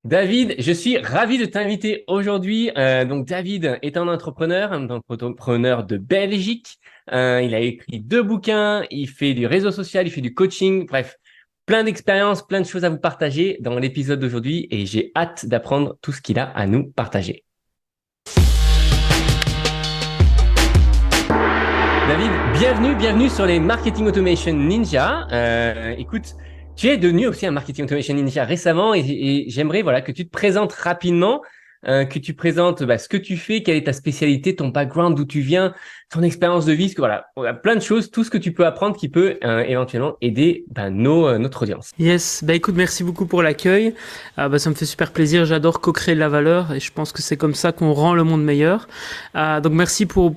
David, je suis ravi de t'inviter aujourd'hui. Donc, David est un entrepreneur de Belgique. Il a écrit 2 bouquins, il fait du réseau social, il fait du coaching. Bref, plein d'expériences, plein de choses à vous partager dans l'épisode d'aujourd'hui et j'ai hâte d'apprendre tout ce qu'il a à nous partager. David, bienvenue sur les Marketing Automation Ninja. Écoute, tu es devenu aussi un Marketing Automation Ninja récemment et j'aimerais que tu te présentes rapidement, que tu présentes ce que tu fais, quelle est ta spécialité, ton background, d'où tu viens, ton expérience de vie, parce que on a plein de choses, tout ce que tu peux apprendre qui peut éventuellement aider notre audience. Yes, écoute, merci beaucoup pour l'accueil. Ça me fait super plaisir, j'adore co-créer de la valeur et je pense que c'est comme ça qu'on rend le monde meilleur. Donc merci pour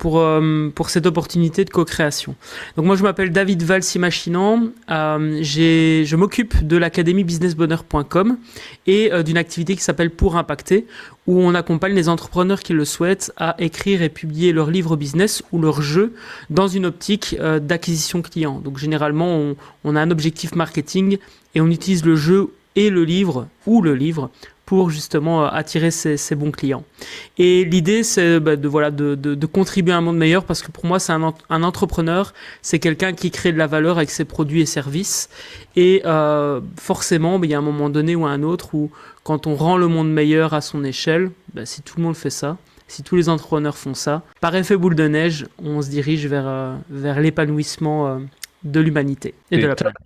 cette opportunité de co-création. Donc moi je m'appelle David Valsi-Machinant, je m'occupe de l'académie businessbonheur.com et d'une activité qui s'appelle Pour Impacter, où on accompagne les entrepreneurs qui le souhaitent à écrire et publier leur livre business ou leur jeu dans une optique d'acquisition client. Donc généralement on a un objectif marketing et on utilise le jeu et le livre pour justement attirer ces bons clients. Et l'idée, c'est de contribuer à un monde meilleur, parce que pour moi, c'est un entrepreneur, c'est quelqu'un qui crée de la valeur avec ses produits et services. Et forcément, il y a un moment donné ou un autre où, quand on rend le monde meilleur à son échelle, si tout le monde fait ça, si tous les entrepreneurs font ça, par effet boule de neige, on se dirige vers l'épanouissement de l'humanité et de la planète.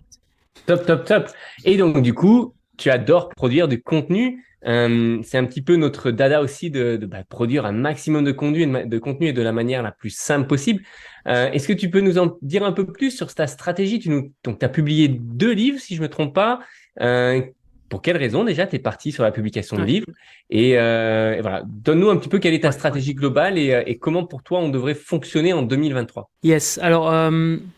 Top. Et donc, du coup, tu adores produire du contenu. C'est un petit peu notre dada aussi de produire un maximum de contenu et de la manière la plus simple possible. Est-ce que tu peux nous en dire un peu plus sur ta stratégie? Donc, tu as publié 2 livres, si je me trompe pas. Pour quelles raisons déjà tu es parti sur la publication de livres? Et voilà, donne-nous un petit peu quelle est ta stratégie globale et comment pour toi on devrait fonctionner en 2023. Yes, alors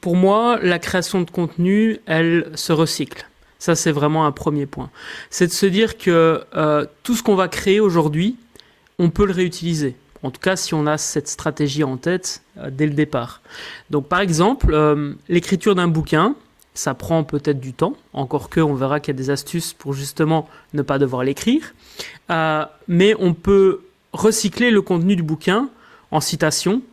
pour moi, la création de contenu, elle se recycle. Ça, c'est vraiment un premier point. C'est de se dire que tout ce qu'on va créer aujourd'hui, on peut le réutiliser. En tout cas, si on a cette stratégie en tête dès le départ. Donc, par exemple, l'écriture d'un bouquin, ça prend peut-être du temps, encore que on verra qu'il y a des astuces pour justement ne pas devoir l'écrire. Mais on peut recycler le contenu du bouquin en citation.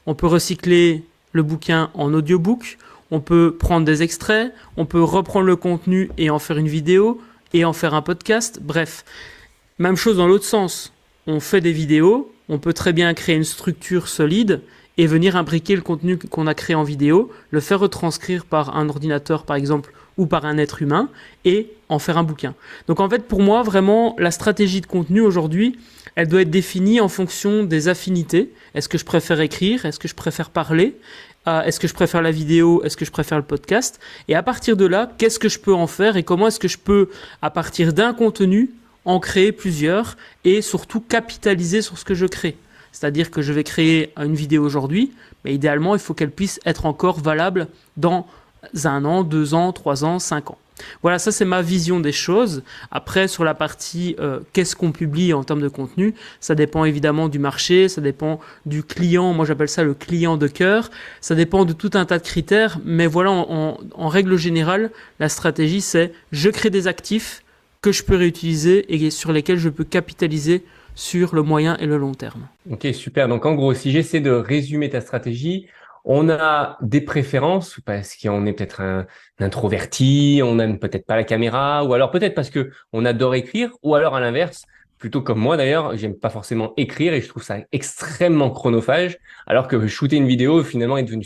On peut recycler le bouquin en audiobook. On peut prendre des extraits, on peut reprendre le contenu et en faire une vidéo, et en faire un podcast. Bref, même chose dans l'autre sens. On fait des vidéos, on peut très bien créer une structure solide et venir imbriquer le contenu qu'on a créé en vidéo, le faire retranscrire par un ordinateur par exemple, ou par un être humain, et en faire un bouquin. Donc en fait, pour moi, vraiment, la stratégie de contenu aujourd'hui, elle doit être définie en fonction des affinités. Est-ce que je préfère écrire? Est-ce que je préfère parler? Est-ce que je préfère la vidéo? Est-ce que je préfère le podcast? Et à partir de là, qu'est-ce que je peux en faire et comment est-ce que je peux, à partir d'un contenu, en créer plusieurs et surtout capitaliser sur ce que je crée? C'est-à-dire que je vais créer une vidéo aujourd'hui, mais idéalement, il faut qu'elle puisse être encore valable dans 1 an, 2 ans, 3 ans, 5 ans. Voilà, ça c'est ma vision des choses. Après, sur la partie qu'est-ce qu'on publie en termes de contenu, ça dépend évidemment du marché, ça dépend du client, moi j'appelle ça le client de cœur, ça dépend de tout un tas de critères, mais voilà, en règle générale, la stratégie c'est je crée des actifs que je peux réutiliser et sur lesquels je peux capitaliser sur le moyen et le long terme. Ok, super. Donc en gros, si j'essaie de résumer ta stratégie, on a des préférences parce qu'on est peut-être un introverti, on n'aime peut-être pas la caméra, ou alors peut-être parce que on adore écrire, ou alors à l'inverse, plutôt comme moi d'ailleurs, j'aime pas forcément écrire et je trouve ça extrêmement chronophage, alors que shooter une vidéo finalement est devenu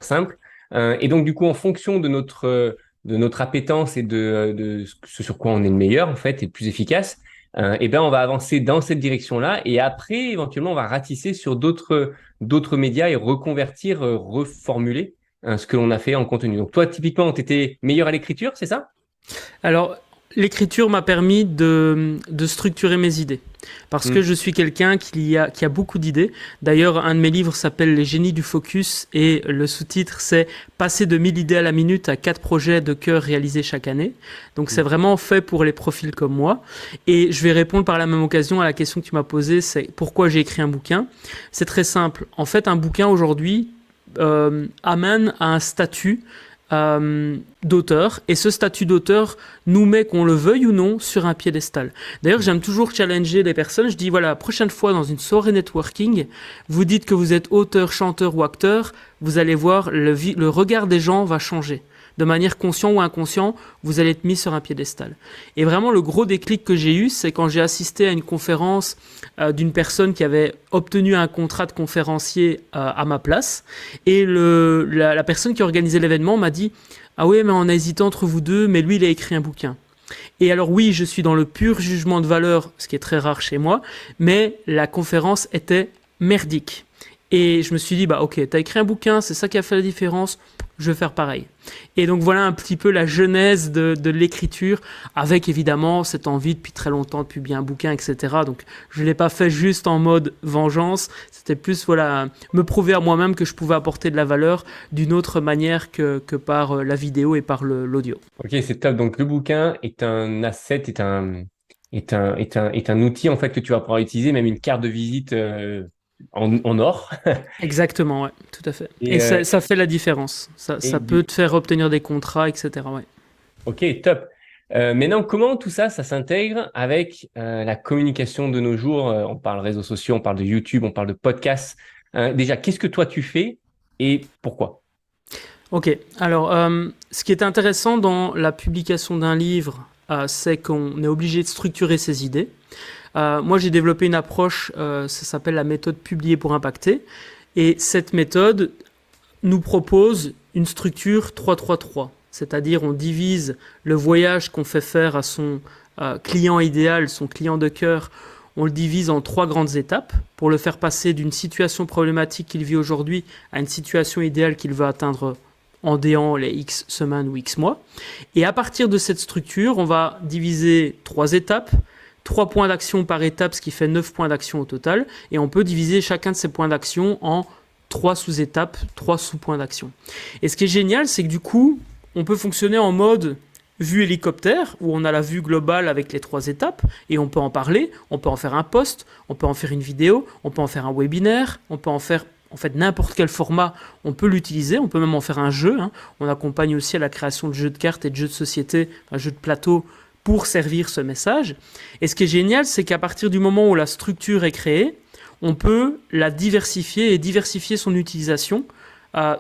simple. Et donc du coup, en fonction de notre appétence et de ce sur quoi on est le meilleur en fait et le plus efficace, on va avancer dans cette direction-là et après, éventuellement, on va ratisser sur d'autres médias et reconvertir, reformuler ce que l'on a fait en contenu. Donc toi, typiquement, tu étais meilleur à l'écriture, c'est ça? Alors, l'écriture m'a permis de structurer mes idées. Parce que je suis quelqu'un qui a beaucoup d'idées. D'ailleurs, un de mes livres s'appelle Les génies du focus et le sous-titre c'est Passer de 1000 idées à la minute à 4 projets de cœur réalisés chaque année. Donc c'est vraiment fait pour les profils comme moi. Et je vais répondre par la même occasion à la question que tu m'as posée, c'est pourquoi j'ai écrit un bouquin. C'est très simple. En fait, un bouquin aujourd'hui amène à un statut d'auteur, et ce statut d'auteur nous met, qu'on le veuille ou non, sur un piédestal. D'ailleurs, j'aime toujours challenger les personnes. Je dis, voilà, la prochaine fois dans une soirée networking, vous dites que vous êtes auteur, chanteur ou acteur, vous allez voir, le regard des gens va changer. De manière consciente ou inconsciente, vous allez être mis sur un piédestal. Et vraiment, le gros déclic que j'ai eu, c'est quand j'ai assisté à une conférence d'une personne qui avait obtenu un contrat de conférencier à ma place. Et la personne qui organisait l'événement m'a dit « Ah oui, mais on a hésité entre vous deux, mais lui, il a écrit un bouquin. » Et alors oui, je suis dans le pur jugement de valeur, ce qui est très rare chez moi, mais la conférence était merdique. Et je me suis dit, bah ok, t'as écrit un bouquin, c'est ça qui a fait la différence, je vais faire pareil. Et donc voilà un petit peu la genèse de l'écriture, avec évidemment cette envie depuis très longtemps de publier un bouquin, etc. Donc je ne l'ai pas fait juste en mode vengeance, c'était plus voilà me prouver à moi-même que je pouvais apporter de la valeur d'une autre manière que par la vidéo et par l'audio. Ok, c'est top. Donc le bouquin est un asset, est un outil en fait que tu vas pouvoir utiliser, même une carte de visite en or. Exactement, ouais, tout à fait. Et, Et ça fait la différence. Ça peut te faire obtenir des contrats, etc. Ouais. ok, top. Maintenant, comment tout ça, ça s'intègre avec la communication de nos jours? On parle réseaux sociaux, on parle de YouTube, on parle de podcasts. Déjà, qu'est-ce que toi tu fais et pourquoi? Ok, alors ce qui est intéressant dans la publication d'un livre, c'est qu'on est obligé de structurer ses idées. Moi, j'ai développé une approche, ça s'appelle la méthode publier pour impacter. Et cette méthode nous propose une structure 3-3-3. C'est-à-dire, on divise le voyage qu'on fait faire à son client idéal, son client de cœur, on le divise en 3 grandes étapes pour le faire passer d'une situation problématique qu'il vit aujourd'hui à une situation idéale qu'il veut atteindre en déant les X semaines ou X mois. Et à partir de cette structure, on va diviser 3 étapes, 3 points d'action par étape, ce qui fait 9 points d'action au total. Et on peut diviser chacun de ces points d'action en 3 sous-étapes, 3 sous-points d'action. Et ce qui est génial, c'est que du coup, on peut fonctionner en mode vue hélicoptère, où on a la vue globale avec les 3 étapes, et on peut en parler, on peut en faire un post, on peut en faire une vidéo, on peut en faire un webinaire, on peut en faire en fait n'importe quel format, on peut l'utiliser, on peut même en faire un jeu. On accompagne aussi à la création de jeux de cartes et de jeux de société, un jeu de plateau, pour servir ce message. Et ce qui est génial, c'est qu'à partir du moment où la structure est créée, on peut la diversifier et diversifier son utilisation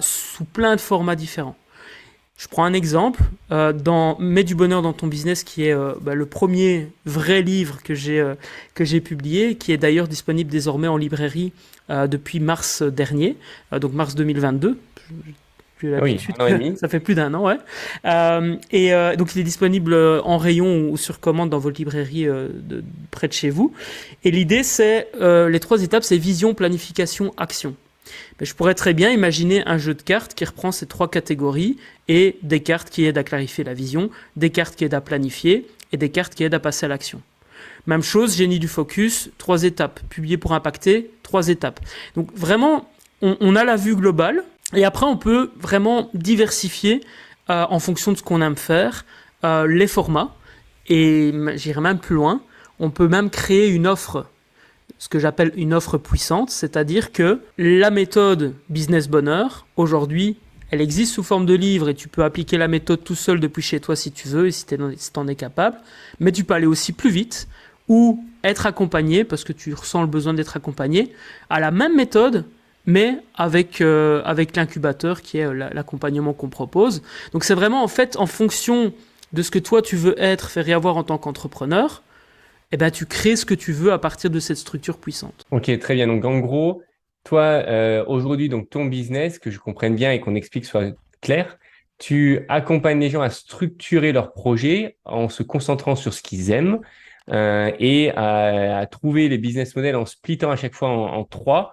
sous plein de formats différents. Je prends un exemple, dans Mets du bonheur dans ton business, qui est le premier vrai livre que j'ai publié, qui est d'ailleurs disponible désormais en librairie depuis mars dernier, donc mars 2022. Oui, un an et demi. Ça fait plus d'1 an, ouais. Donc il est disponible en rayon ou sur commande dans votre librairie près de chez vous. Et l'idée, c'est les 3 étapes, c'est vision, planification, action. Mais je pourrais très bien imaginer un jeu de cartes qui reprend ces 3 catégories et des cartes qui aident à clarifier la vision, des cartes qui aident à planifier et des cartes qui aident à passer à l'action. Même chose, génie du focus, 3 étapes. Publier pour impacter, 3 étapes. Donc vraiment, on a la vue globale. Et après, on peut vraiment diversifier en fonction de ce qu'on aime faire, les formats. Et j'irai même plus loin, on peut même créer une offre, ce que j'appelle une offre puissante, c'est-à-dire que la méthode Business Bonheur, aujourd'hui, elle existe sous forme de livre et tu peux appliquer la méthode tout seul depuis chez toi si tu veux et si tu en es capable. Mais tu peux aller aussi plus vite ou être accompagné, parce que tu ressens le besoin d'être accompagné, à la même méthode, mais avec l'incubateur qui est l'accompagnement qu'on propose. Donc c'est vraiment en fait en fonction de ce que toi tu veux être, faire et avoir en tant qu'entrepreneur, eh ben, tu crées ce que tu veux à partir de cette structure puissante. Ok, très bien. Donc en gros, toi, aujourd'hui, donc ton business, que je comprenne bien et qu'on explique soit clair, tu accompagnes les gens à structurer leurs projets en se concentrant sur ce qu'ils aiment et à trouver les business models en splittant à chaque fois en 3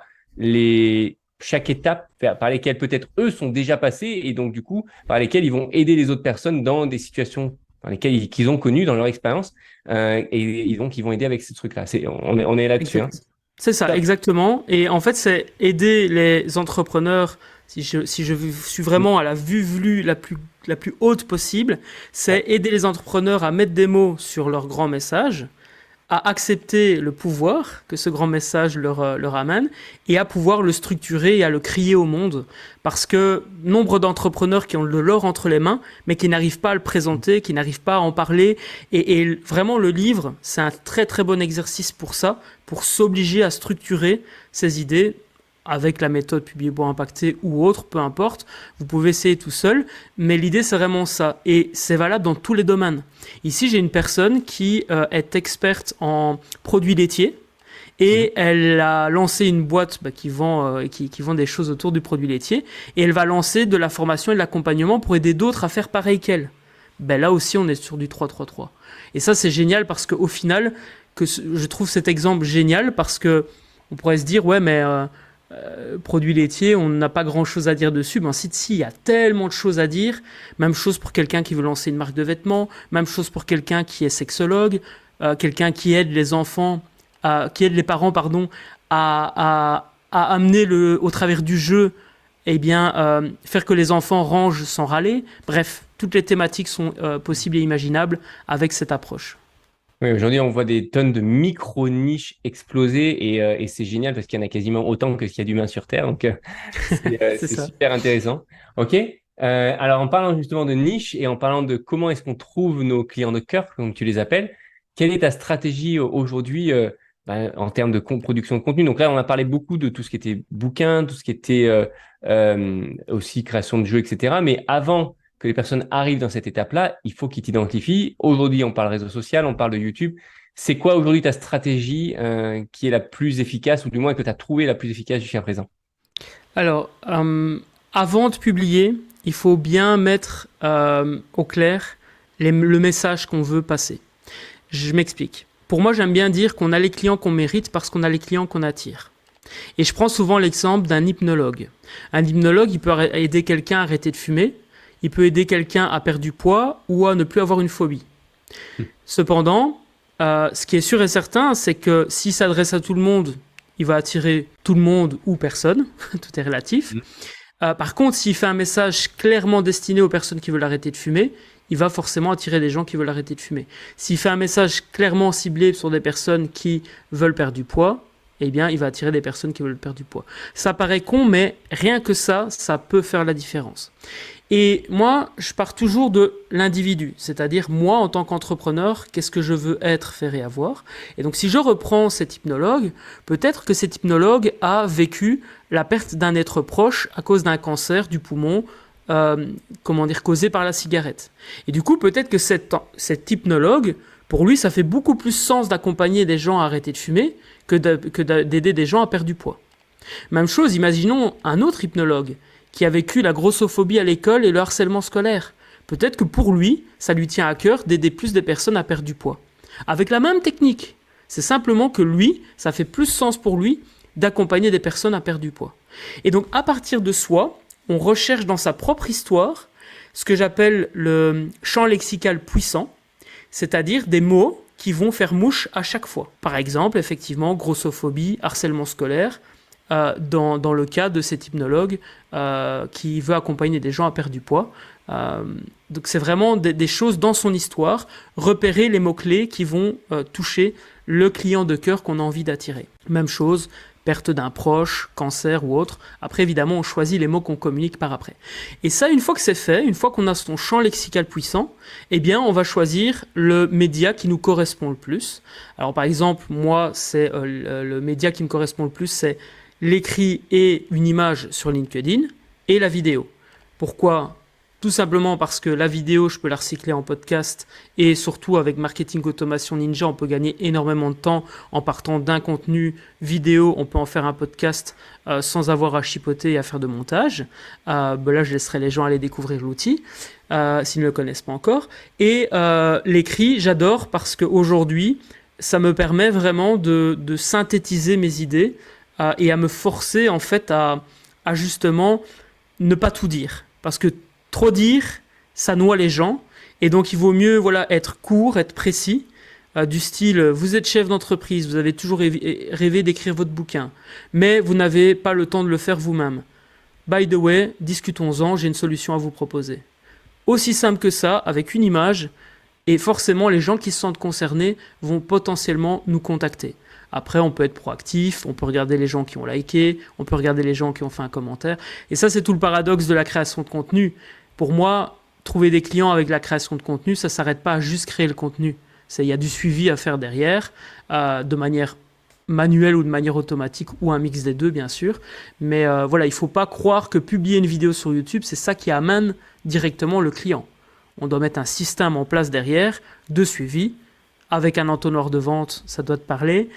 chaque étape par lesquelles peut-être eux sont déjà passés et donc du coup par lesquelles ils vont aider les autres personnes dans des situations dans lesquelles qu'ils ont connues dans leur expérience et donc ils vont aider avec ces trucs-là. On est là-dessus. Hein. C'est ça, exactement. Et en fait, c'est aider les entrepreneurs, si je suis vraiment à la vue la plus haute possible, c'est aider les entrepreneurs à mettre des mots sur leur grand message, à accepter le pouvoir que ce grand message leur amène et à pouvoir le structurer et à le crier au monde. Parce que nombre d'entrepreneurs qui ont de l'or entre les mains, mais qui n'arrivent pas à le présenter, qui n'arrivent pas à en parler. Et vraiment, le livre, c'est un très très bon exercice pour ça, pour s'obliger à structurer ses idées avec la méthode Publier pour impacter ou autre, peu importe. Vous pouvez essayer tout seul, mais l'idée c'est vraiment ça. Et c'est valable dans tous les domaines. Ici, j'ai une personne qui est experte en produits laitiers et elle a lancé une boîte qui vend des choses autour du produit laitier et elle va lancer de la formation et de l'accompagnement pour aider d'autres à faire pareil qu'elle. Là aussi, on est sur du 3-3-3. Et ça, c'est génial parce qu'au final, je trouve cet exemple génial parce que on pourrait se dire, ouais, mais produits laitiers, on n'a pas grand-chose à dire dessus. Si, il y a tellement de choses à dire. Même chose pour quelqu'un qui veut lancer une marque de vêtements, même chose pour quelqu'un qui est sexologue, quelqu'un qui aide les enfants, qui aide les parents, à amener au travers du jeu, faire que les enfants rangent sans râler. Bref, toutes les thématiques sont possibles et imaginables avec cette approche. Oui, aujourd'hui, on voit des tonnes de micro-niches exploser et c'est génial parce qu'il y en a quasiment autant que ce qu'il y a d'humains sur Terre. Donc, C'est c'est ça. super intéressant. OK. Alors, en parlant justement de niche et en parlant de comment est-ce qu'on trouve nos clients de cœur, comme tu les appelles, quelle est ta stratégie aujourd'hui en termes de production de contenu? Donc là, on a parlé beaucoup de tout ce qui était bouquin, tout ce qui était aussi création de jeux, etc. Mais avant que les personnes arrivent dans cette étape-là, il faut qu'ils t'identifient. Aujourd'hui, on parle réseau social, on parle de YouTube. C'est quoi aujourd'hui ta stratégie qui est la plus efficace, ou du moins que tu as trouvé la plus efficace jusqu'à présent? Alors, avant de publier, il faut bien mettre au clair le message qu'on veut passer. Je m'explique. Pour moi, j'aime bien dire qu'on a les clients qu'on mérite parce qu'on a les clients qu'on attire. Et je prends souvent l'exemple d'un hypnologue. Un hypnologue, il peut aider quelqu'un à arrêter de fumer, il peut aider quelqu'un à perdre du poids ou à ne plus avoir une phobie. Cependant, ce qui est sûr et certain, c'est que s'il s'adresse à tout le monde, il va attirer tout le monde ou personne, tout est relatif. Par contre, s'il fait un message clairement destiné aux personnes qui veulent arrêter de fumer, il va forcément attirer des gens qui veulent arrêter de fumer. S'il fait un message clairement ciblé sur des personnes qui veulent perdre du poids, il va attirer des personnes qui veulent perdre du poids. Ça paraît con, mais rien que ça peut faire la différence. Et moi, je pars toujours de l'individu, c'est-à-dire moi, en tant qu'entrepreneur, qu'est-ce que je veux être, faire et avoir. Et donc, si je reprends cet hypnologue, peut-être que cet hypnologue a vécu la perte d'un être proche à cause d'un cancer du poumon, causé par la cigarette. Et du coup, peut-être que cet hypnologue, pour lui, ça fait beaucoup plus sens d'accompagner des gens à arrêter de fumer que d'aider des gens à perdre du poids. Même chose, imaginons un autre hypnologue qui a vécu la grossophobie à l'école et le harcèlement scolaire. Peut-être que pour lui, ça lui tient à cœur d'aider plus de personnes à perdre du poids. Avec la même technique. C'est simplement que lui, ça fait plus sens pour lui d'accompagner des personnes à perdre du poids. Et donc, à partir de soi, on recherche dans sa propre histoire ce que j'appelle le champ lexical puissant, c'est-à-dire des mots qui vont faire mouche à chaque fois. Par exemple, effectivement, grossophobie, harcèlement scolaire, dans le cas de cet hypnologue qui veut accompagner des gens à perdre du poids. Donc c'est vraiment des choses dans son histoire, repérer les mots-clés qui vont toucher le client de cœur qu'on a envie d'attirer. Même chose, perte d'un proche, cancer ou autre. Après, évidemment, on choisit les mots qu'on communique par après. Et ça, une fois que c'est fait, une fois qu'on a son champ lexical puissant, on va choisir le média qui nous correspond le plus. Alors, par exemple, moi, c'est le média qui me correspond le plus, c'est l'écrit et une image sur LinkedIn et la vidéo. Pourquoi ? Tout simplement parce que la vidéo, je peux la recycler en podcast et surtout avec Marketing Automation Ninja, on peut gagner énormément de temps en partant d'un contenu vidéo, on peut en faire un podcast sans avoir à chipoter et à faire de montage. Là, je laisserai les gens aller découvrir l'outil s'ils ne le connaissent pas encore. Et l'écrit, j'adore parce qu'aujourd'hui, ça me permet vraiment de synthétiser mes idées et à me forcer en fait à justement ne pas tout dire. Parce que trop dire, ça noie les gens. Et donc, il vaut mieux être court, être précis, du style, vous êtes chef d'entreprise, vous avez toujours rêvé d'écrire votre bouquin, mais vous n'avez pas le temps de le faire vous-même. By the way, discutons-en, j'ai une solution à vous proposer. Aussi simple que ça, avec une image, Et forcément, les gens qui se sentent concernés vont potentiellement nous contacter. Après, on peut être proactif, on peut regarder les gens qui ont liké, on peut regarder les gens qui ont fait un commentaire. Et ça, c'est tout le paradoxe de la création de contenu. Pour moi, trouver des clients avec la création de contenu, ça ne s'arrête pas à juste créer le contenu. Il y a du suivi à faire derrière, de manière manuelle ou de manière automatique, ou un mix des deux, bien sûr. Mais voilà, il ne faut pas croire que publier une vidéo sur YouTube, c'est ça qui amène directement le client. On doit mettre un système en place derrière de suivi, avec un entonnoir de vente, ça doit te parler,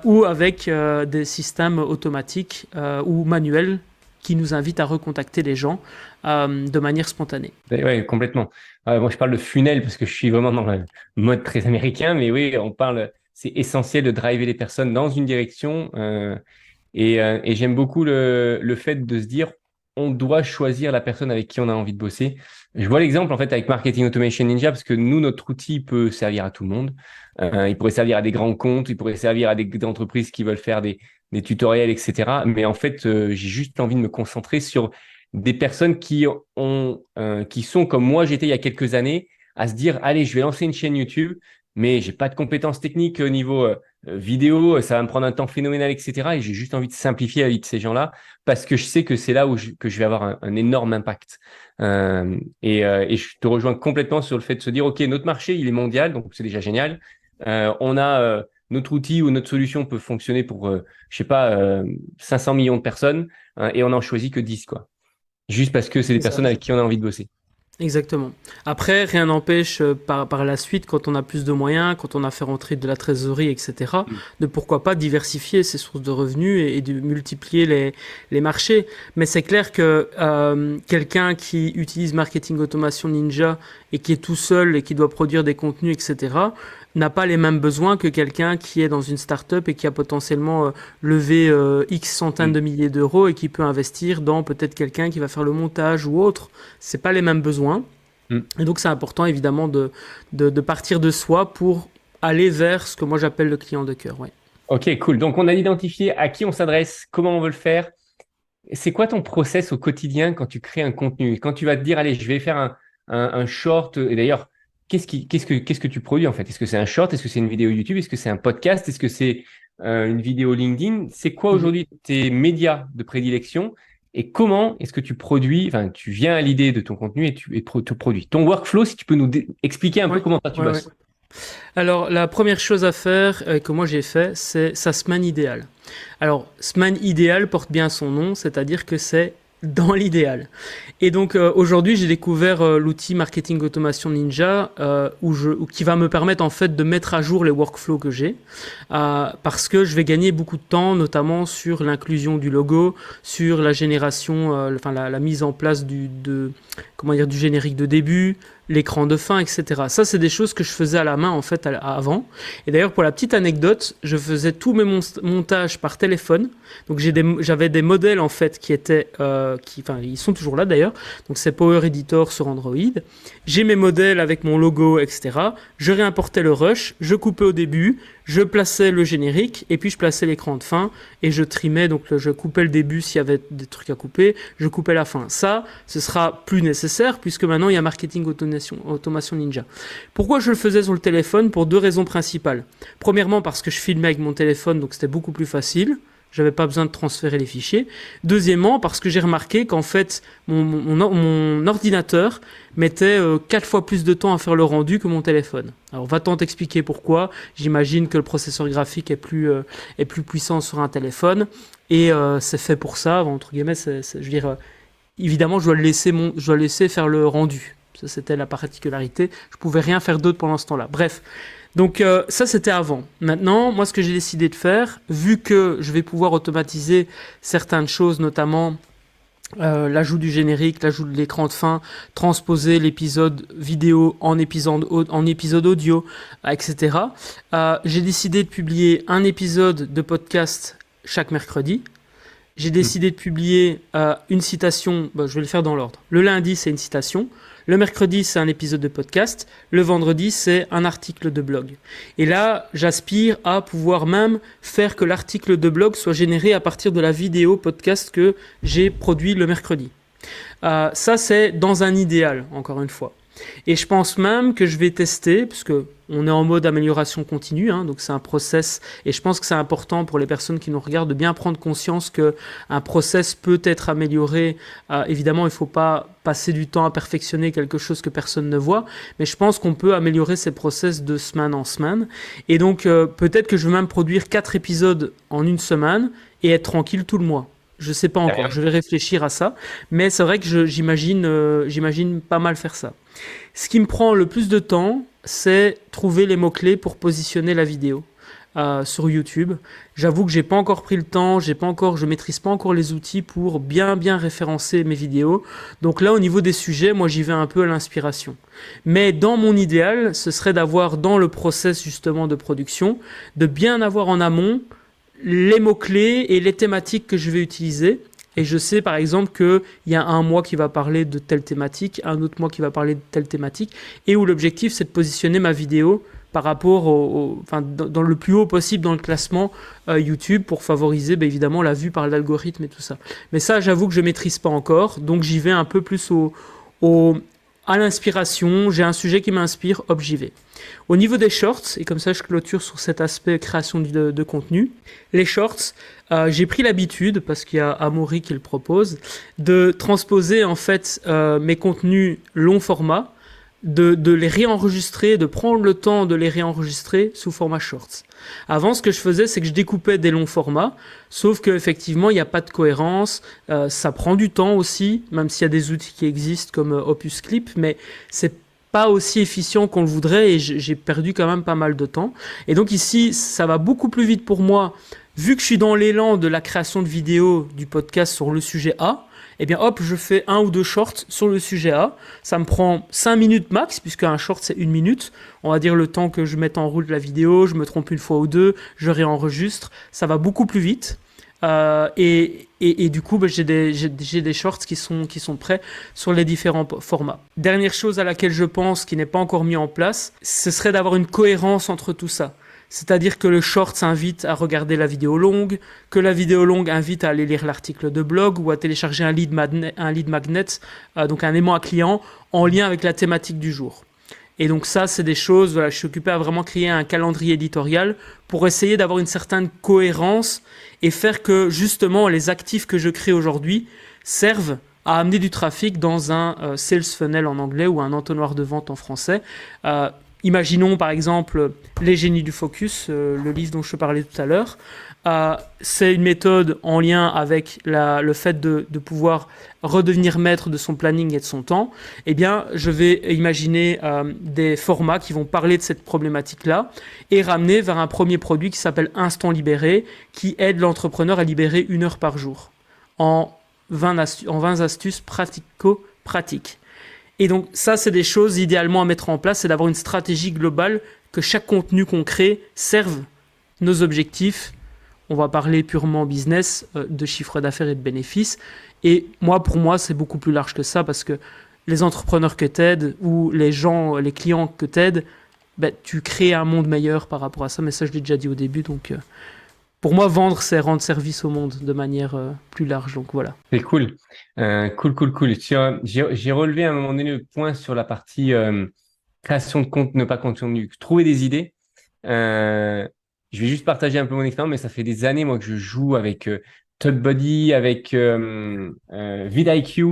ou avec des systèmes automatiques ou manuels qui nous invitent à recontacter les gens de manière spontanée. Oui, complètement. Moi, je parle de funnel parce que je suis vraiment dans le mode très américain, mais oui, c'est essentiel de driver les personnes dans une direction. Et j'aime beaucoup le fait de se dire, on doit choisir la personne avec qui on a envie de bosser. Je vois l'exemple en fait avec Marketing Automation Ninja parce que nous, notre outil peut servir à tout le monde. Il pourrait servir à des grands comptes, il pourrait servir à des entreprises qui veulent faire des tutoriels, etc. Mais en fait, j'ai juste envie de me concentrer sur des personnes qui sont comme moi j'étais il y a quelques années, à se dire, allez, je vais lancer une chaîne YouTube, mais j'ai pas de compétences techniques au niveau vidéo, ça va me prendre un temps phénoménal, etc. Et j'ai juste envie de simplifier la vie de ces gens-là parce que je sais que c'est là que je vais avoir un énorme impact. Et je te rejoins complètement sur le fait de se dire, OK, notre marché, il est mondial, donc c'est déjà génial. On a notre outil ou notre solution peut fonctionner pour, je sais pas, 500 millions de personnes, et on n'en choisit que 10, quoi. Juste parce que c'est des personnes avec qui on a envie de bosser. Exactement. Après, rien n'empêche par la suite, quand on a plus de moyens, quand on a fait rentrer de la trésorerie, etc., de pourquoi pas diversifier ses sources de revenus et de multiplier les marchés. Mais c'est clair que quelqu'un qui utilise Marketing Automation Ninja et qui est tout seul et qui doit produire des contenus, etc., n'a pas les mêmes besoins que quelqu'un qui est dans une start-up et qui a potentiellement levé X centaines de milliers d'euros et qui peut investir dans peut-être quelqu'un qui va faire le montage ou autre. C'est pas les mêmes besoins. Et donc c'est important évidemment de partir de soi pour aller vers ce que moi j'appelle le client de cœur. Ouais. Ok, cool. Donc on a identifié à qui on s'adresse, comment on veut le faire. C'est quoi ton process au quotidien quand tu crées un contenu? Quand tu vas te dire, allez, je vais faire un short, et d'ailleurs, qu'est-ce que tu produis en fait? Est-ce que c'est un short? Est-ce que c'est une vidéo YouTube? Est-ce que c'est un podcast? Est-ce que c'est une vidéo LinkedIn? C'est quoi aujourd'hui tes médias de prédilection? Et comment est-ce que tu produis, enfin, tu viens à l'idée de ton contenu et tu produis? Ton workflow, si tu peux nous expliquer un peu comment tu bosses. Ouais. Alors, la première chose à faire que moi j'ai fait, c'est sa semaine idéale. Alors, semaine idéale porte bien son nom, c'est-à-dire que c'est dans l'idéal. Et donc aujourd'hui, j'ai découvert l'outil Marketing Automation Ninja qui va me permettre en fait de mettre à jour les workflows que j'ai parce que je vais gagner beaucoup de temps, notamment sur l'inclusion du logo, sur la génération, la mise en place du générique de début, l'écran de fin, etc. Ça, c'est des choses que je faisais à la main en fait avant. Et d'ailleurs, pour la petite anecdote, je faisais tous mes montages par téléphone. Donc j'avais des modèles en fait qui étaient, ils sont toujours là d'ailleurs. Donc c'est Power Editor sur Android. J'ai mes modèles avec mon logo, etc. Je réimportais le rush, je coupais au début, je plaçais le générique et puis je plaçais l'écran de fin et je trimais. Donc je coupais le début s'il y avait des trucs à couper, je coupais la fin. Ça, ce sera plus nécessaire puisque maintenant il y a Marketing Automation Ninja. Pourquoi je le faisais sur le téléphone? Pour deux raisons principales. Premièrement parce que je filmais avec mon téléphone, donc c'était beaucoup plus facile. J'avais pas besoin de transférer les fichiers. Deuxièmement, parce que j'ai remarqué qu'en fait, mon ordinateur mettait 4 fois plus de temps à faire le rendu que mon téléphone. Alors, va-t-on t'expliquer pourquoi? J'imagine que le processeur graphique est plus puissant sur un téléphone. Et c'est fait pour ça, entre guillemets, je veux dire, évidemment, je dois laisser faire le rendu. Ça, c'était la particularité. Je pouvais rien faire d'autre pendant ce temps-là. Bref. Donc ça, c'était avant. Maintenant, moi, ce que j'ai décidé de faire, vu que je vais pouvoir automatiser certaines choses, notamment l'ajout du générique, l'ajout de l'écran de fin, transposer l'épisode vidéo en épisode audio, etc. J'ai décidé de publier un épisode de podcast chaque mercredi. J'ai décidé de publier une citation, je vais le faire dans l'ordre. Le lundi, c'est une citation. Le mercredi, c'est un épisode de podcast. Le vendredi, c'est un article de blog. Et là, j'aspire à pouvoir même faire que l'article de blog soit généré à partir de la vidéo podcast que j'ai produit le mercredi. Ça, c'est dans un idéal, encore une fois. Et je pense même que je vais tester, parce que on est en mode amélioration continue, hein, donc c'est un process, et je pense que c'est important pour les personnes qui nous regardent de bien prendre conscience que un process peut être amélioré. Évidemment, il ne faut pas passer du temps à perfectionner quelque chose que personne ne voit, mais je pense qu'on peut améliorer ces process de semaine en semaine. Et donc, peut-être que je vais même produire 4 épisodes en une semaine et être tranquille tout le mois. Je sais pas encore, je vais réfléchir à ça, mais c'est vrai que j'imagine pas mal faire ça. Ce qui me prend le plus de temps, c'est trouver les mots-clés pour positionner la vidéo sur YouTube. J'avoue que j'ai pas encore pris le temps, je maîtrise pas encore les outils pour bien référencer mes vidéos. Donc là, au niveau des sujets, moi j'y vais un peu à l'inspiration. Mais dans mon idéal, ce serait d'avoir dans le process justement de production, de bien avoir en amont les mots-clés et les thématiques que je vais utiliser. Et je sais par exemple qu'il y a un mois qui va parler de telle thématique, un autre mois qui va parler de telle thématique, et où l'objectif c'est de positionner ma vidéo par rapport enfin, dans le plus haut possible dans le classement YouTube pour favoriser évidemment la vue par l'algorithme et tout ça. Mais ça, j'avoue que je ne maîtrise pas encore, donc j'y vais un peu plus à l'inspiration. J'ai un sujet qui m'inspire, hop, j'y vais. Au niveau des shorts, et comme ça je clôture sur cet aspect création de contenu, les shorts, j'ai pris l'habitude, parce qu'il y a Amaury qui le propose, de transposer en fait mes contenus long format, de les réenregistrer, de prendre le temps de les réenregistrer sous format shorts. Avant, ce que je faisais, c'est que je découpais des longs formats, sauf qu'effectivement, il n'y a pas de cohérence, ça prend du temps aussi, même s'il y a des outils qui existent comme Opus Clip, mais c'est pas aussi efficient qu'on le voudrait et j'ai perdu quand même pas mal de temps. Et donc ici, ça va beaucoup plus vite pour moi, vu que je suis dans l'élan de la création de vidéos du podcast sur le sujet A. Eh bien hop, je fais 1 ou 2 shorts sur le sujet A. Ça me prend 5 minutes max, puisque un short c'est 1 minute. On va dire le temps que je mette en route la vidéo, je me trompe une fois ou deux, je réenregistre. Ça va beaucoup plus vite. Et du coup, j'ai des shorts qui sont prêts sur les différents formats. Dernière chose à laquelle je pense, qui n'est pas encore mis en place, ce serait d'avoir une cohérence entre tout ça. C'est-à-dire que le short invite à regarder la vidéo longue, que la vidéo longue invite à aller lire l'article de blog ou à télécharger un lead magnet, donc un aimant à client, en lien avec la thématique du jour. Et donc ça, c'est des choses, voilà, je suis occupé à vraiment créer un calendrier éditorial pour essayer d'avoir une certaine cohérence et faire que justement les actifs que je crée aujourd'hui servent à amener du trafic dans un sales funnel en anglais ou un entonnoir de vente en français. Imaginons par exemple Les génies du focus, le livre dont je te parlais tout à l'heure. C'est une méthode en lien avec le fait de pouvoir redevenir maître de son planning et de son temps. Eh bien, je vais imaginer des formats qui vont parler de cette problématique-là et ramener vers un premier produit qui s'appelle Instant Libéré, qui aide l'entrepreneur à libérer 1 heure par jour en 20 astuces pratico-pratiques. Et donc ça, c'est des choses idéalement à mettre en place, c'est d'avoir une stratégie globale, que chaque contenu qu'on crée serve nos objectifs. On va parler purement business, de chiffre d'affaires et de bénéfices. Et pour moi, c'est beaucoup plus large que ça, parce que les entrepreneurs que t'aides ou les clients que t'aides, tu crées un monde meilleur par rapport à ça. Mais ça, je l'ai déjà dit au début, donc... Pour moi, vendre, c'est rendre service au monde de manière plus large. Donc voilà. C'est cool. Cool. J'ai relevé à un moment donné le point sur la partie création de contenu, pas contenu, trouver des idées. Je vais juste partager un peu mon expérience, mais ça fait des années, moi, que je joue avec TalkBuddy, avec vidIQ,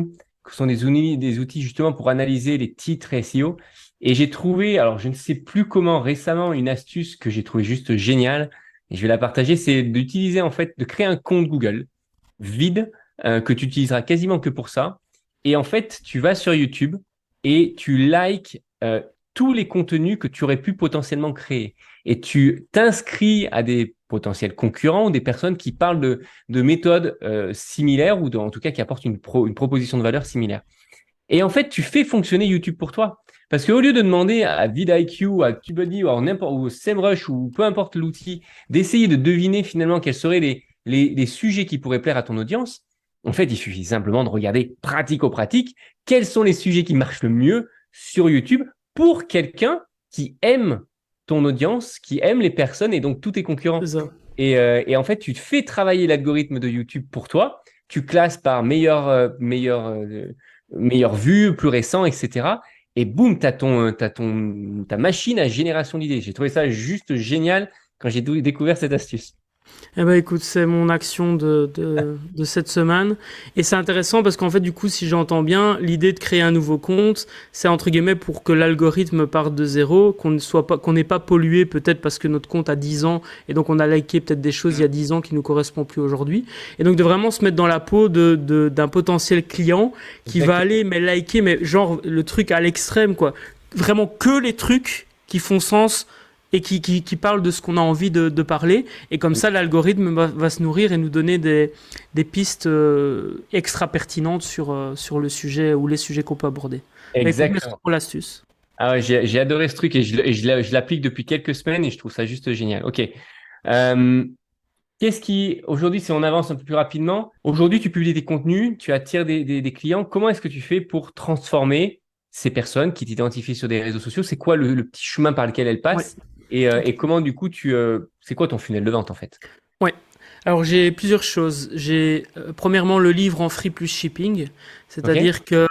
qui sont des outils justement pour analyser les titres SEO. Et j'ai trouvé, alors je ne sais plus comment, récemment, une astuce que j'ai trouvé juste géniale. Et je vais la partager, c'est d'utiliser en fait, de créer un compte Google vide que tu utiliseras quasiment que pour ça. Et en fait, tu vas sur YouTube et tu likes tous les contenus que tu aurais pu potentiellement créer. Et tu t'inscris à des potentiels concurrents ou des personnes qui parlent de méthodes similaires ou en tout cas qui apportent une proposition de valeur similaire. Et en fait, tu fais fonctionner YouTube pour toi. Parce qu'au lieu de demander à vidIQ, à TubeBuddy ou SEMrush ou peu importe l'outil, d'essayer de deviner finalement quels seraient les sujets qui pourraient plaire à ton audience, en fait, il suffit simplement de regarder pratico-pratique quels sont les sujets qui marchent le mieux sur YouTube pour quelqu'un qui aime ton audience, qui aime les personnes et donc tous tes concurrents. C'est ça. Et en fait, tu te fais travailler l'algorithme de YouTube pour toi. Tu classes par meilleure vue, plus récent, etc. et boum, ta machine à génération d'idées. J'ai trouvé ça juste génial quand j'ai découvert cette astuce. Eh ben écoute, c'est mon action de cette semaine. Et c'est intéressant parce qu'en fait, du coup, si j'entends bien, l'idée de créer un nouveau compte, c'est entre guillemets pour que l'algorithme parte de zéro, qu'on n'ait pas pollué peut-être parce que notre compte a 10 ans et donc on a liké peut-être des choses il y a 10 ans qui nous correspondent plus aujourd'hui. Et donc de vraiment se mettre dans la peau d'un potentiel client qui va Exactement. aller, mais liker, mais genre le truc à l'extrême, quoi. Vraiment que les trucs qui font sens et qui parle de ce qu'on a envie de parler. Et comme ça, l'algorithme va se nourrir et nous donner des pistes extra pertinentes sur le sujet ou les sujets qu'on peut aborder. Bah, écoute, merci Exactement. pour l'astuce. Ah ouais, j'ai adoré ce truc et je l'applique depuis quelques semaines et je trouve ça juste génial. Ok. Euh, aujourd'hui, si on avance un peu plus rapidement, aujourd'hui, tu publies des contenus, tu attires des clients. Comment est-ce que tu fais pour transformer ces personnes qui t'identifient sur des réseaux sociaux? C'est quoi le petit chemin par lequel elles Ouais. passent? Et comment, du coup, c'est quoi ton funnel de vente, en fait? Ouais. Alors j'ai plusieurs choses. J'ai premièrement le livre en free plus shipping, Ok? c'est-à-dire que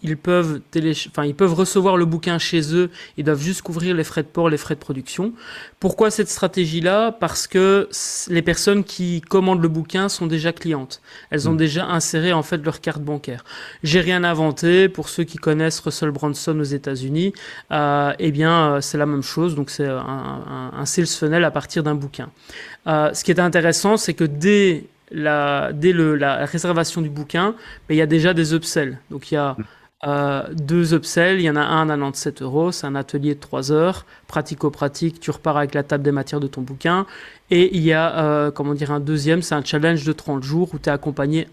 ils peuvent recevoir le bouquin chez eux, ils doivent juste couvrir les frais de port, les frais de production. Pourquoi cette stratégie-là? Parce que les personnes qui commandent le bouquin sont déjà clientes. Elles ont Hmm. déjà inséré en fait leur carte bancaire. J'ai rien inventé. Pour ceux qui connaissent Russell Brunson aux États-Unis, c'est la même chose. Donc c'est un sales funnel à partir d'un bouquin. Ce qui est intéressant, c'est que dès la réservation du bouquin, ben, il y a déjà des upsells. Donc il y a deux upsells, il y en a un à 97 euros, c'est un atelier de 3 heures, pratico-pratique, tu repars avec la table des matières de ton bouquin. Et il y a un deuxième, c'est un challenge de 30 jours où tu es accompagné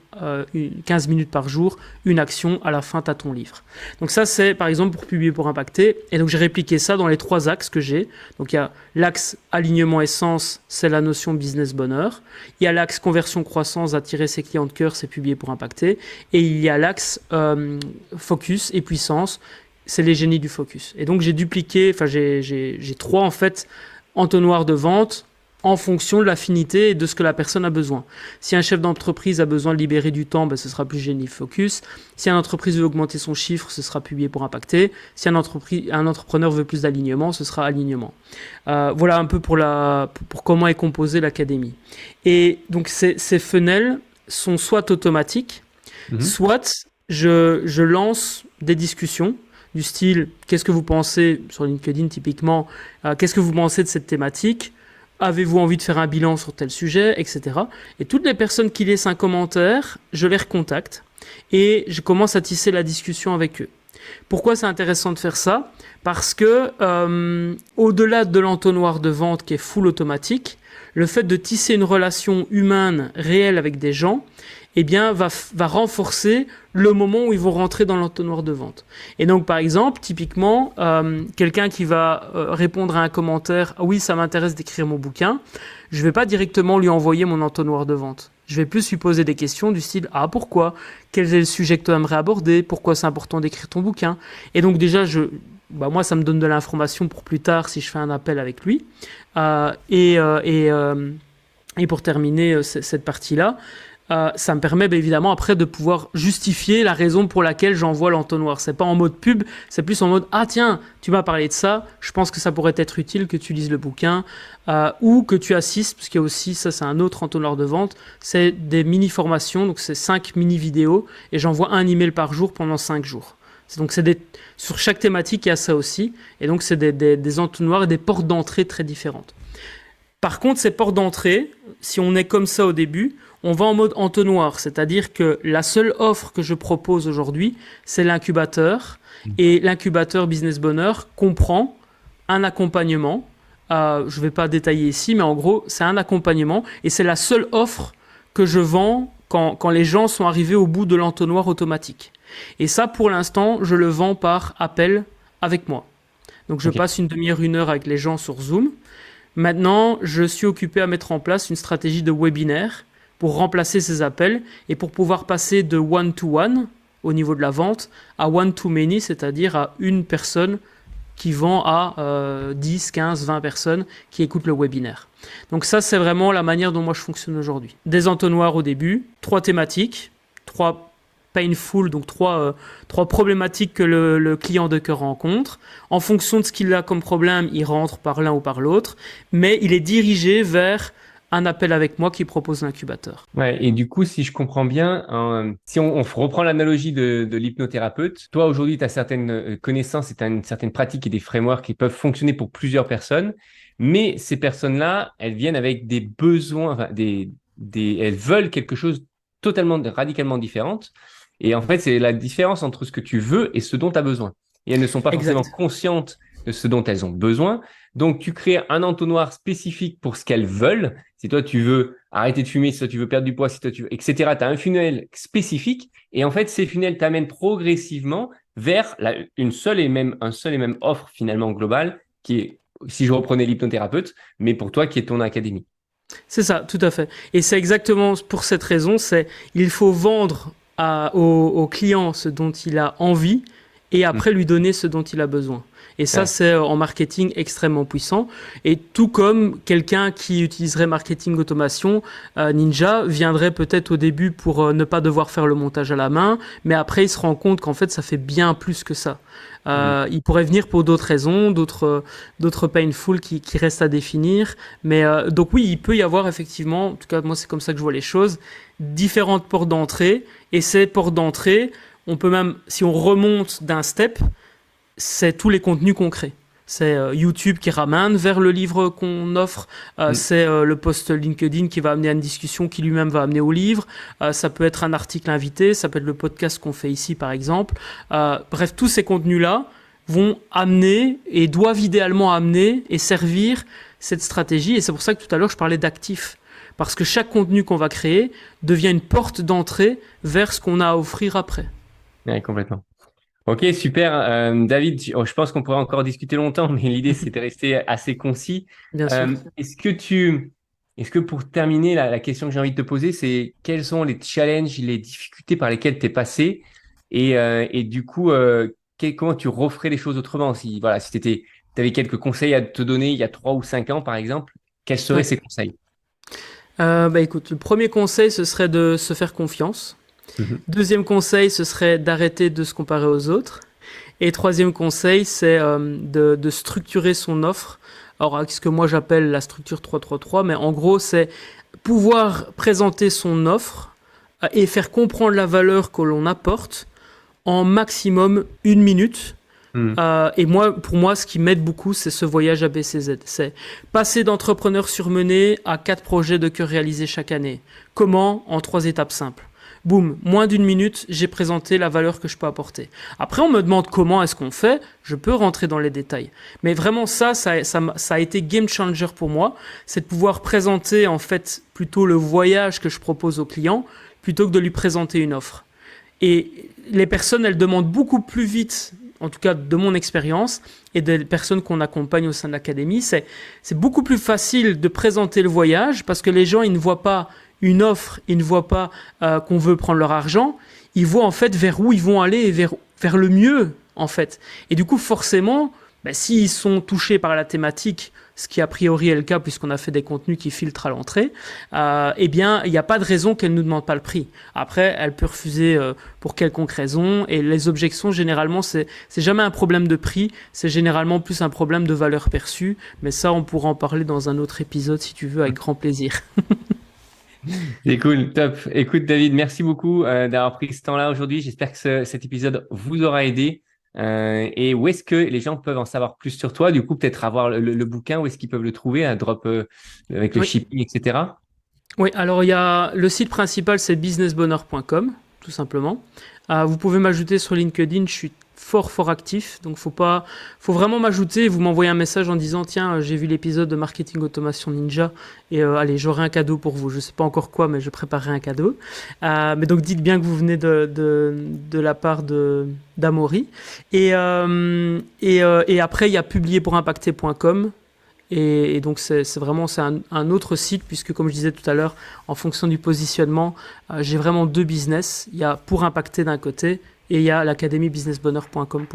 15 minutes par jour, une action, à la fin tu as ton livre. Donc ça c'est par exemple pour publier pour impacter. Et donc j'ai répliqué ça dans les 3 axes que j'ai. Donc il y a l'axe alignement essence, c'est la notion business bonheur. Il y a l'axe conversion croissance, attirer ses clients de cœur, c'est publier pour impacter. Et il y a l'axe focus et puissance, c'est les génies du focus. Et donc j'ai 3 en fait entonnoirs de vente en fonction de l'affinité et de ce que la personne a besoin. Si un chef d'entreprise a besoin de libérer du temps, ben, ce sera plus génie focus. Si une entreprise veut augmenter son chiffre, ce sera publier pour impacter. Si un entrepreneur veut plus d'alignement, ce sera alignement. Voilà un peu pour comment est composée l'académie. Et donc ces funnels sont soit automatiques, Mhm. soit je lance des discussions du style qu'est-ce que vous pensez sur LinkedIn typiquement, qu'est-ce que vous pensez de cette thématique, avez-vous envie de faire un bilan sur tel sujet, etc. Et toutes les personnes qui laissent un commentaire, je les recontacte et je commence à tisser la discussion avec eux. Pourquoi c'est intéressant de faire ça? Parce que au-delà de l'entonnoir de vente qui est full automatique, le fait de tisser une relation humaine réelle avec des gens, eh bien, va renforcer le moment où ils vont rentrer dans l'entonnoir de vente. Et donc, par exemple, typiquement, quelqu'un qui va répondre à un commentaire, ah oui, ça m'intéresse d'écrire mon bouquin, je ne vais pas directement lui envoyer mon entonnoir de vente. Je vais plus lui poser des questions du style, ah pourquoi? Quel est le sujet que tu aimerais aborder? Pourquoi c'est important d'écrire ton bouquin? Et donc déjà, moi, ça me donne de l'information pour plus tard si je fais un appel avec lui. Euh, et, euh, et, euh, et pour terminer cette partie-là, ça me permet évidemment après de pouvoir justifier la raison pour laquelle j'envoie l'entonnoir. C'est pas en mode pub, c'est plus en mode ah tiens, tu m'as parlé de ça, je pense que ça pourrait être utile que tu lises le bouquin ou que tu assistes, parce qu'il y a aussi, ça c'est un autre entonnoir de vente, c'est des mini-formations, donc c'est 5 mini-vidéos et j'envoie un email par jour pendant 5 jours. Donc sur chaque thématique, il y a ça aussi, et donc c'est des entonnoirs et des portes d'entrée très différentes. Par contre, ces portes d'entrée, si on est comme ça au début, on va en mode entonnoir, c'est-à-dire que la seule offre que je propose aujourd'hui, c'est l'incubateur. Et l'incubateur Business Bonheur comprend un accompagnement. Je ne vais pas détailler ici, mais en gros, c'est un accompagnement et c'est la seule offre que je vends quand les gens sont arrivés au bout de l'entonnoir automatique. Et ça, pour l'instant, je le vends par appel avec moi. Donc, je Ok. passe une demi-heure, une heure avec les gens sur Zoom. Maintenant, je suis occupé à mettre en place une stratégie de webinaire pour remplacer ces appels et pour pouvoir passer de one-to-one au niveau de la vente à one-to-many, c'est-à-dire à une personne qui vend à 10, 15, 20 personnes qui écoutent le webinaire. Donc ça, c'est vraiment la manière dont moi je fonctionne aujourd'hui. Des entonnoirs au début, 3 thématiques, 3 painful, donc trois problématiques que le client de cœur rencontre. En fonction de ce qu'il a comme problème, il rentre par l'un ou par l'autre, mais il est dirigé vers un appel avec moi qui propose l'incubateur. Ouais, et du coup, si je comprends bien, si on reprend l'analogie de l'hypnothérapeute, toi aujourd'hui, tu as certaines connaissances et tu as une certaine pratique et des frameworks qui peuvent fonctionner pour plusieurs personnes, mais ces personnes-là, elles viennent avec des besoins, enfin, elles veulent quelque chose totalement, radicalement différente. Et en fait, c'est la différence entre ce que tu veux et ce dont tu as besoin. Et elles ne sont pas forcément Exact. conscientes de ce dont elles ont besoin. Donc, tu crées un entonnoir spécifique pour ce qu'elles veulent. Si toi, tu veux arrêter de fumer, si toi, tu veux perdre du poids, si toi, tu veux, etc., tu as un funnel spécifique. Et en fait, ces funnels t'amènent progressivement vers un seul et même offre finalement globale qui est, si je reprenais l'hypnothérapeute, mais pour toi, qui est ton académie. C'est ça, tout à fait. Et c'est exactement pour cette raison, il faut vendre au client ce dont il a envie et après lui donner ce dont il a besoin. Et ça, Ouais. c'est en marketing extrêmement puissant. Et tout comme quelqu'un qui utiliserait marketing automation, Ninja viendrait peut-être au début pour ne pas devoir faire le montage à la main, mais après il se rend compte qu'en fait ça fait bien plus que ça. Il pourrait venir pour d'autres raisons, d'autres painful qui restent à définir. Mais donc oui, il peut y avoir effectivement, en tout cas moi c'est comme ça que je vois les choses, différentes portes d'entrée. Et ces portes d'entrée, on peut même, si on remonte d'un step, c'est tous les contenus qu'on crée. C'est YouTube qui ramène vers le livre qu'on offre. C'est le post LinkedIn qui va amener à une discussion qui lui-même va amener au livre. Ça peut être un article invité, ça peut être le podcast qu'on fait ici par exemple. Bref, tous ces contenus-là vont amener et doivent idéalement amener et servir cette stratégie. Et c'est pour ça que tout à l'heure je parlais d'actifs. Parce que chaque contenu qu'on va créer devient une porte d'entrée vers ce qu'on a à offrir après. Ouais, complètement. Ok, super. David, je pense qu'on pourrait encore discuter longtemps, mais l'idée, c'était de rester assez concis. Bien sûr. Est-ce que pour terminer, la question que j'ai envie de te poser, c'est quels sont les challenges, les difficultés par lesquelles tu es passé et du coup, comment tu referais les choses autrement si tu avais quelques conseils à te donner il y a 3 ou 5 ans, par exemple, quels seraient Ouais. ces conseils? Écoute, le premier conseil, ce serait de se faire confiance. Mhm. Deuxième conseil, ce serait d'arrêter de se comparer aux autres. Et troisième conseil, c'est de structurer son offre. Alors, ce que moi j'appelle la structure 3-3-3, mais en gros, c'est pouvoir présenter son offre et faire comprendre la valeur que l'on apporte en maximum 1 minute. Mhm. Et pour moi, ce qui m'aide beaucoup, c'est ce voyage ABCZ. C'est passer d'entrepreneur surmené à 4 projets de cœur réalisés chaque année. Comment? En 3 étapes simples. Boum, moins d'1 minute, j'ai présenté la valeur que je peux apporter. Après, on me demande comment est-ce qu'on fait, je peux rentrer dans les détails. Mais vraiment ça a été game changer pour moi, c'est de pouvoir présenter en fait plutôt le voyage que je propose au client plutôt que de lui présenter une offre. Et les personnes, elles demandent beaucoup plus vite, en tout cas de mon expérience, et des personnes qu'on accompagne au sein de l'académie, c'est beaucoup plus facile de présenter le voyage parce que les gens, ils ne voient pas une offre, ils ne voient pas qu'on veut prendre leur argent, ils voient en fait vers où ils vont aller et vers le mieux en fait. Et du coup forcément, s'ils sont touchés par la thématique, ce qui a priori est le cas puisqu'on a fait des contenus qui filtrent à l'entrée, eh bien il n'y a pas de raison qu'elle ne nous demande pas le prix. Après, elle peut refuser pour quelconque raison et les objections généralement c'est jamais un problème de prix, c'est généralement plus un problème de valeur perçue, mais ça on pourra en parler dans un autre épisode si tu veux avec grand plaisir. C'est cool, top. Écoute, David, merci beaucoup d'avoir pris ce temps-là aujourd'hui. J'espère que cet épisode vous aura aidé. Et où est-ce que les gens peuvent en savoir plus sur toi? Du coup, peut-être avoir le bouquin, où est-ce qu'ils peuvent le trouver, un drop avec le Oui. shipping, etc. Oui, alors il y a le site principal, c'est businessbonheur.com, tout simplement. Vous pouvez m'ajouter sur LinkedIn, je suis fort actif, donc faut vraiment m'ajouter. Vous m'envoyez un message en disant tiens, j'ai vu l'épisode de Marketing Automation Ninja et allez, j'aurai un cadeau pour vous. Je sais pas encore quoi, mais je préparerai un cadeau. Mais donc dites bien que vous venez de la part d'Amaury. Et après il y a publierpourimpacter.com. Et donc c'est un autre site puisque comme je disais tout à l'heure, en fonction du positionnement, j'ai vraiment 2 business. Il y a pour impacter d'un côté et il y a l'académie businessbonheur.com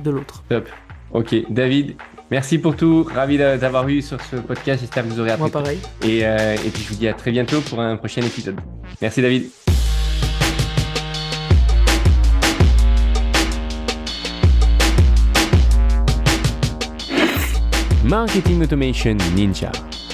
de l'autre. Top. Ok, David, merci pour tout. Ravi d'avoir eu sur ce podcast. J'espère que vous aurez appris. Moi pareil. Et puis je vous dis à très bientôt pour un prochain épisode. Merci, David. Marketing Automation Ninja.